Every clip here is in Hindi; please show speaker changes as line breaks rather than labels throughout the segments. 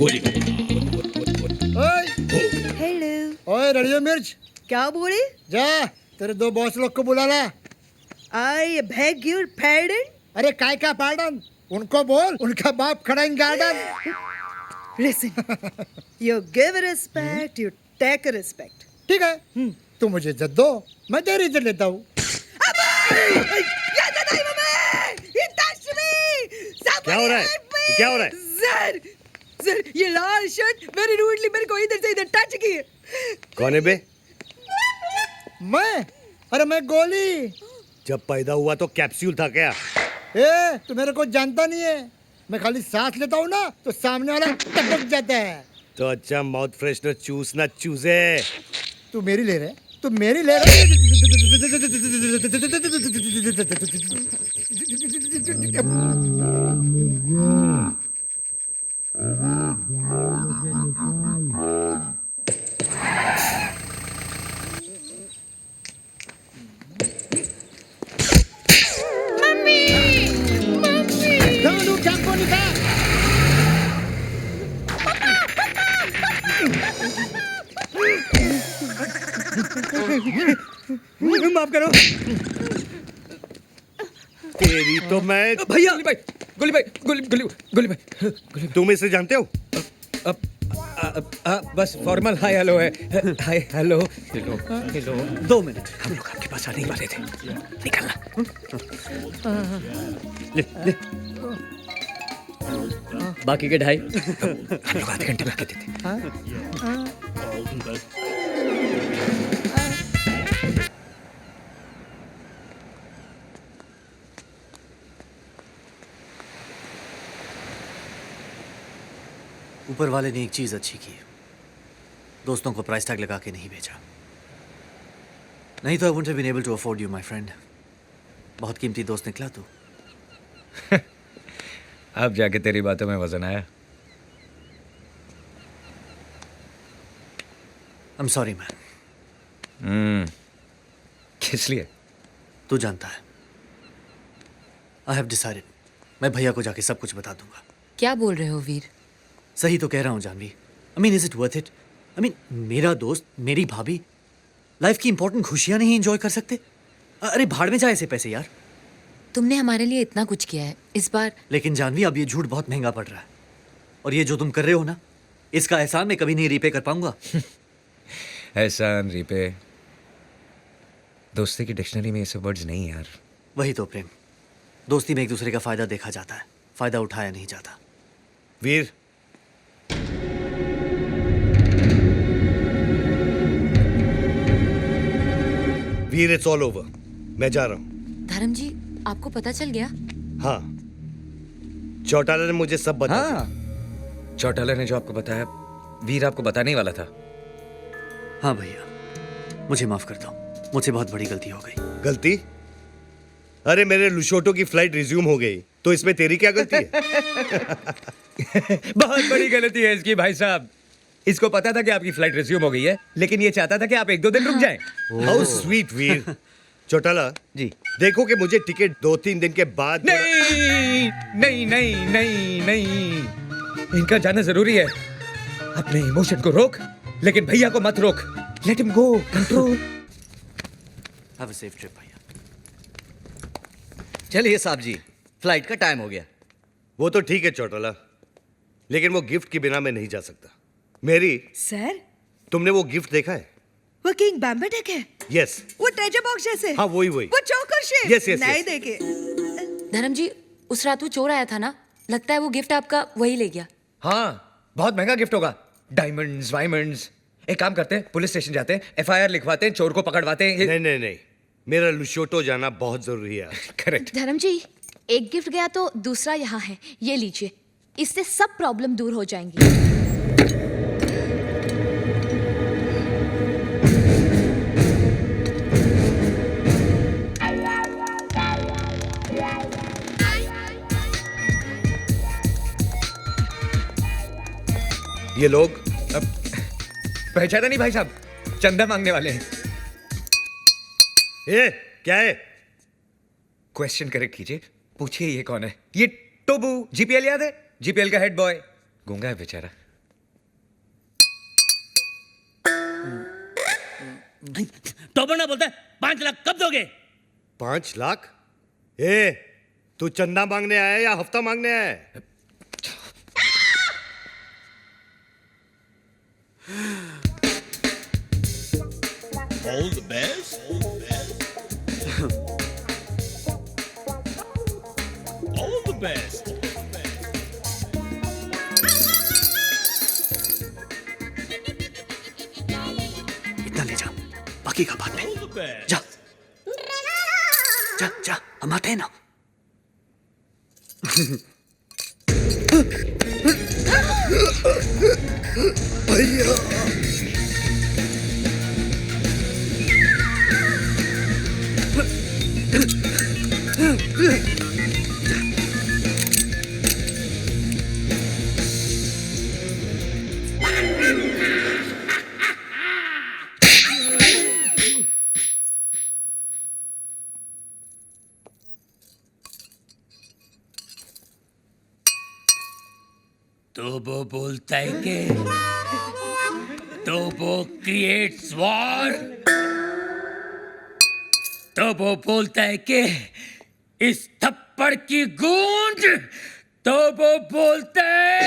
गोली
ओए
हेलो।
ओए रड़ियो मिर्च,
क्या बोले?
जा तेरे दो बॉस लोग को बुला ला।
I beg your पैर्डन।
अरे काय का पार्डन, उनको बोल उनका बाप खड़ा in garden.
Listen, you give respect, you take respect.
ठीक है, तू मुझे इज्जत दो, मैं तेरी इज्जत लेता हूँ।
क्या हो रहा है? क्या हो रहा है?
सर, सर ये लाल शर्ट वेरी रूडली मेरे को इधर से इधर टच की है।
कौन है बे?
मैं? अरे मैं गोली।
जब पैदा हुआ तो कैप्सूल था क्या?
ए, तू मेरे को जानता नहीं है, मैं खाली सांस लेता हूँ ना तो सामने वाला टपक जाता है।
तो अच्छा माउथ फ्रेशनर चूस ना चूसे।
तू मेरी ले रहे, तू मेरी ले रहे। दारू चाकू निकाल।
माफ करो
तेरी तो मैं।
भैया। गोली भाई, गोली भाई।
तुम इसे जानते हो?
बस फॉर्मल हाय हेलो है। Hi hello hello hello. 2 minute, हम लोग आपके पास आने ही वाले थे। निकलना। ले ले। बाकी के 2.5 हम लोग आधे घंटे में आके देते।
ऊपर वाले ने एक चीज अच्छी की, दोस्तों को प्राइस टैग लगा के नहीं भेजा। नहीं तो I wouldn't have been able to afford you my friend. बहुत कीमती दोस्त निकला तू।
अब जाके तेरी बातों में वजन आया।
I am sorry man.
किस लिए?
तू जानता है, आई हैव डिसाइडेड, मैं भैया को जाके सब कुछ बता दूंगा।
क्या बोल रहे हो वीर?
सही तो कह रहा हूँ Janvi. I mean is it worth it? I mean मेरा दोस्त, मेरी भाभी लाइफ की इंपॉर्टेंट खुशियां नहीं एंजॉय कर सकते? अरे भाड़ में जाए ऐसे पैसे यार।
तुमने हमारे लिए इतना कुछ किया है, इस बार।
लेकिन जानवी अब ये झूठ बहुत महंगा पड़ रहा है, और ये जो तुम कर रहे हो ना, इसका एहसान मैं कभी नहीं रीपे कर पाऊंगा।
एहसान, रीपे, दोस्ती की डिक्शनरी में ये सब वर्ड्स नहीं यार।
वही तो प्रेम, दोस्ती में एक दूसरे का फायदा देखा जाता है, फायदा उठाया नहीं जाता।
वीर, वीर इट्स ऑल ओवर। मैं जा रहा हूँ।
धर्म जी, आपको पता चल गया?
हाँ, चौटाला ने मुझे सब बताया।
हाँ, चौटाला ने जो आपको बताया, वीर आपको बताने ही वाला था।
हाँ भैया, मुझे माफ कर दो, मुझसे बहुत बड़ी गलती हो गई।
गलती? अरे मेरे लुशोटो की फ्लाइट रिज्यूम हो गई, तो इसमें तेरी क्या गलती है?
बहुत बड़ी गलती है इसकी भाई साहब। इसको पता था कि आपकी फ्लाइट रिज्यूम हो गई है, लेकिन ये चाहता था कि आप 1-2 दिन रुक जाएं।
हाउ स्वीट वीर। चौटाला जी, देखो कि मुझे टिकट 2-3 दिन के बाद।
नहीं नहीं नहीं नहीं नहीं, इनका जाना जरूरी है। अपने इमोशन को रोक, लेकिन भैया को मत रोक। Let him go, control.
Have a safe trip भैया।
चलिए साहब जी, फ्लाइट का टाइम हो गया।
वो तो ठीक है चौटाला, लेकिन वो गिफ्ट के बिना मैं नहीं जा सकता। मेरी,
सर,
तुमने वो गिफ्ट देखा है?
वो किंग बैम्बेटेक है?
यस।
वो ट्रेजर बॉक्स जैसे?
हाँ वही।
वो चोकर शेप?
यस यस
नहीं
यस।
देखे।
धर्म जी, उस रात वो चोर आया था ना, लगता है वो गिफ्ट आपका वही ले गया।
हाँ, बहुत महंगा गिफ्ट होगा। डायमंड्स, वायमंड्स। एक काम करते हैं, पुलिस स्टेशन जाते हैं, FIR लिखवाते हैं, चोर को पकड़वाते हैं।
नहीं नहीं नहीं, मेरा लुशोटो जाना बहुत जरूरी है।
करेक्ट।
धर्म जी, एक गिफ्ट गया तो दूसरा यहाँ है, ये लीजिए। इससे सब प्रॉब्लम दूर हो जाएंगी।
ये लोग
पहचाना नहीं भाई साहब, चंदा मांगने वाले हैं।
ए, क्या है?
क्वेश्चन करेक्ट कीजिए, पूछिए ये कौन है? ये टोबू, GPL याद है? GPL का हेड बॉय। गूंगा है बेचारा।
टॉपर ना बोलता है 5 लाख कब दोगे?
5 लाख? ए, तू चंदा मांगने आया है या हफ्ता मांगने आया है?
All the best. All the best.
इतना ले जा, बाकी का बाद में।
All the best.
जा जा जा, हम आते हैं ना।
भैया
तो वो बोलता है कि तो वो क्रिएट्स वॉर। तो वो बोलता है कि इस थप्पड़ की गूंज। तो वो बोलता है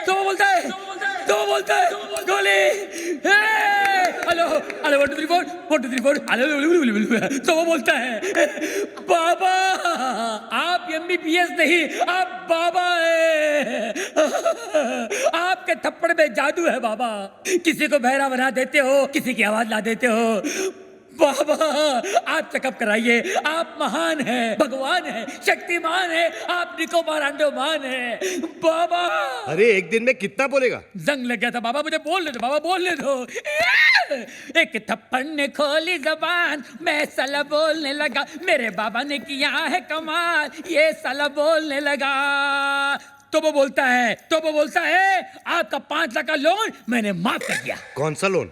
तो वो बोलता है गोली। Hello hello 1 2 3 4 1 2 3 4 hello. तो वो बोलता है बाबा आप MBBS नहीं, आप बाबा है। आपके थप्पड़ में जादू है बाबा। किसी को बहरा बना देते हो, किसी की आवाज ला देते हो। बाबा आप चेकअप कराइए। आप महान हैं, भगवान हैं, शक्तिमान हैं, आप निकोबार अंडोमान हैं बाबा।
अरे एक दिन में कितना बोलेगा?
जंग लग गया था बाबा, मुझे बोलने दो बाबा, बोलने दो। एक थप्पड़ ने खोली जबान, मैं साला बोलने लगा। मेरे बाबा ने किया है कमाल, ये साला बोलने लगा। तो वो बोलता है आपका 5 लाख का लोन मैंने माफ कर दिया।
कौन सा लोन?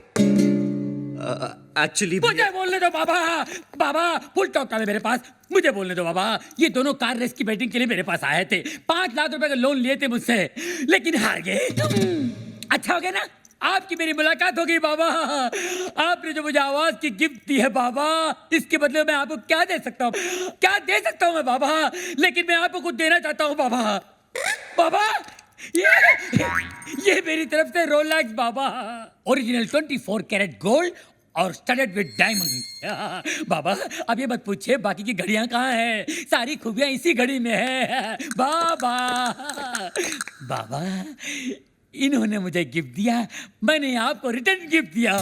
एक्चुअली
मुझे बोलने दो बाबा। बाबा फुल टॉक था मेरे पास, मुझे बोलने दो बाबा। ये दोनों कार रेस की बैटिंग के लिए मेरे पास आए थे। 5 लाख रुपए का लोन लिए थे मुझसे, लेकिन हार गए। अच्छा हो गया ना, आपकी मेरी मुलाकात हो गई बाबा। आपने जो मुझे आवाज की गिफ्ट दी है बाबा, इसके बदले मैं आपको क्या दे सकता हूँ? क्या दे सकता हूँ मैं बाबा? लेकिन मैं आपको कुछ देना चाहता हूँ बाबा। बाबा ये मेरी तरफ से रोलेक्स बाबा, ओरिजिनल 24 कैरेट गोल्ड और स्टडेड विद डायमंड। बाबा अब ये मत पूछिए बाकी की घड़ियां कहाँ हैं, सारी खूबियां इसी घड़ी में है बाबा। बाबा इन्होंने मुझे गिफ्ट दिया, मैंने आपको रिटर्न गिफ्ट दिया।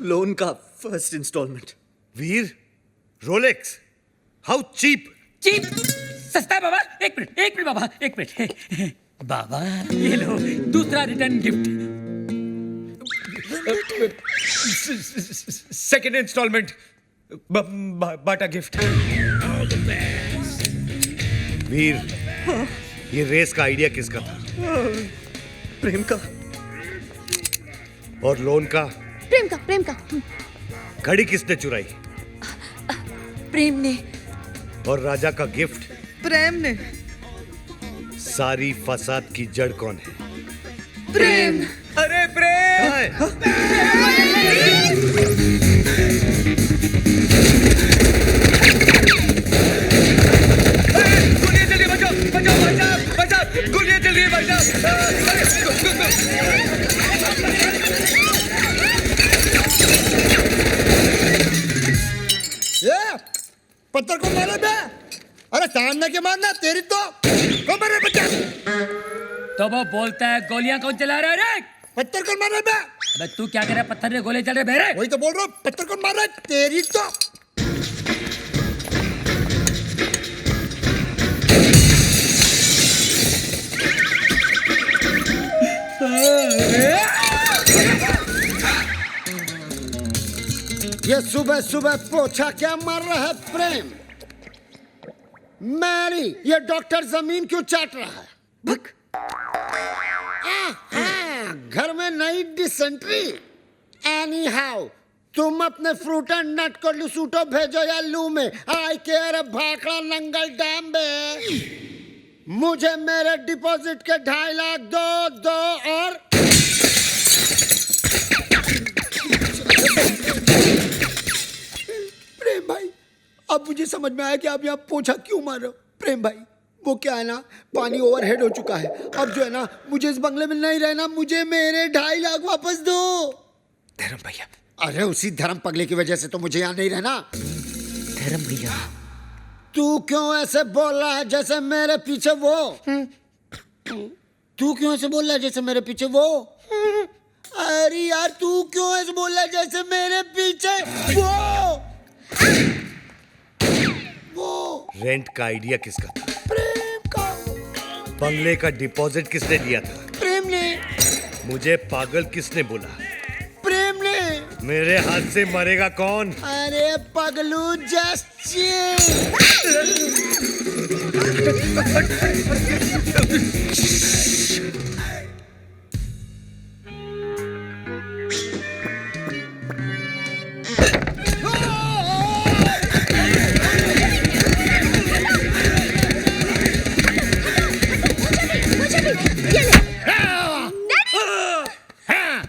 लोन का first installment.
Veer, Rolex, how cheap.
Cheap सस्ता है बाबा। एक मिनट बाबा, एक मिनट बाबा, ये लो दूसरा रिटर्न गिफ्ट।
सेकंड इंस्टॉलमेंट, बाटा गिफ्ट।
वीर, ये रेस का आइडिया किसका था?
प्रेम का।
और लोन का?
प्रेम का
घड़ी किसने चुराई?
प्रेम ने।
और राजा का गिफ्ट?
प्रेम ने।
सारी फसाद की जड़ कौन है?
प्रेम।
अरे प्रेम!
कहाँ है?
गोलियां चल रही है, बचाओ बचाओ भाई साहब, बचाओ, गोलियां चल रही है भाई
ये पत्थर को मारे बे। अरे सामने के मारना, तेरी तो को मारे बच्चा।
तो वो बोलता है गोलियां कौन चला रहा है रे?
पत्थर को मारे बे।
अबे तू क्या कर रहा है? पत्थर में गोले चल रहे बेरे।
वही तो बोल रहा हूँ, पत्थर को मार रहा है, तेरी तो। ये सुबह सुबह पोछा क्या मार रहा है प्रेम? मैरी, ये डॉक्टर जमीन क्यों चाट रहा है? भक। घर में नई डिसेंट्री। एनी हाउ, तुम अपने फ्रूट एंड नट को लुसूटो भेजो या लू में। आई केयर भाखड़ा नंगल डैम बे। मुझे मेरे डिपॉजिट के 2.5 लाख दो और प्रेम भाई, अब मुझे समझ में आया कि आप यहाँ पोछा क्यों मार रहे हो। प्रेम भाई, वो क्या है ना, पानी ओवरहेड हो चुका है। अब जो है ना, मुझे इस बंगले में नहीं रहना, मुझे मेरे 2.5 लाख वापस दो।
धर्म भैया,
अरे उसी धर्म पगले की वजह से तो मुझे यहाँ नहीं रहना।
धर्म भैया,
तू क्यों ऐसे बोल रहा है जैसे मेरे पीछे वो? तू क्यों ऐसे बोल रहा है जैसे मेरे पीछे वो? अरे यार, तू क्यों ऐसे बोल रहा है जैसे मेरे पीछे वो?
रेंट का आइडिया किसका था?
प्रेम का।
बंगले का डिपॉजिट किसने दिया था?
प्रेम ने।
मुझे पागल किसने बोला?
प्रेम ने।
मेरे हाथ से मरेगा कौन?
अरे पगलू, जस्ट चिल।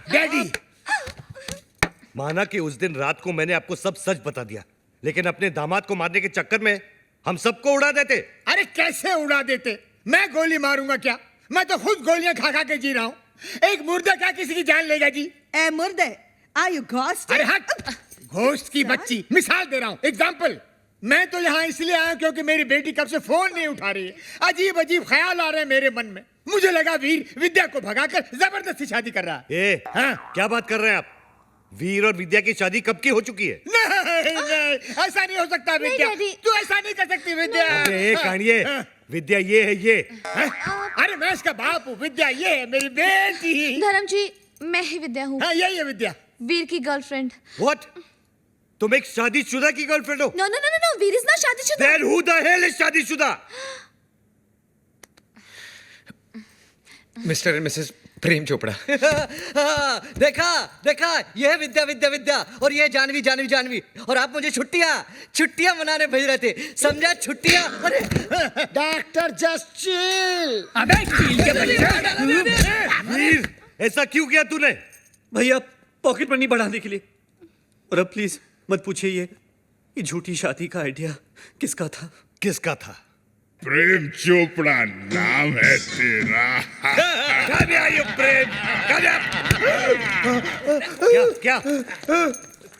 डैडी,
माना कि उस दिन रात को मैंने आपको सब सच बता दिया, लेकिन अपने दामाद को मारने के चक्कर में हम सबको उड़ा देते।
अरे कैसे उड़ा देते? मैं गोली मारूंगा क्या? मैं तो खुद गोलियां खा खा के जी रहा हूँ। एक मुर्दा क्या किसी की जान लेगा जी?
ए मुर्दे, are you ghost?
अरे हट, घोस्ट की बच्ची। मिसाल दे रहा हूँ, एग्जाम्पल। मैं तो यहाँ इसलिए आया क्योंकि मेरी बेटी कब से फोन नहीं उठा रही है। अजीब अजीब ख्याल आ रहे हैं मेरे मन में। मुझे लगा वीर विद्या को भगाकर जबरदस्ती शादी कर रहा है।
हाँ? क्या बात कर रहे हैं आप? वीर और विद्या की शादी कब की हो चुकी है?
नहीं, ऐसा नहीं हो सकता विद्या। तू ऐसा नहीं कर सकती विद्या।
अरे कहानिए, विद्या ये है ये।
अरे मैं इसका बाप हूँ, विद्या ये है मेरी बेटी।
धर्म जी, मैं ही विद्या हूँ,
हाँ यही है विद्या।
वीर की गर्लफ्रेंड।
What? तुम एक शादीशुदा की गर्लफ्रेंड हो?
No no no no, Veer is not शादीशुदा।
Then who the hell is शादीशुदा?
Mister and missus Prem Chopra.
देखा देखा, ये है विद्या विद्या विद्या, और ये है जानवी जानवी जानवी। और आप मुझे छुट्टियां मनाने भेज रहे थे, समझा? छुट्टियां। अरे
डॉक्टर, जस्ट चिल।
अबे चील के बच्चा।
वीर, ऐसा क्यों किया तूने?
भैया, पॉकेट मनी बढ़ाने के लिए। और अब प्लीज मत पूछिए ये झूठी शादी का आइडिया किसका था?
किसका था?
प्रेम चोपड़ा नाम है तेरा।
प्रेम क्या?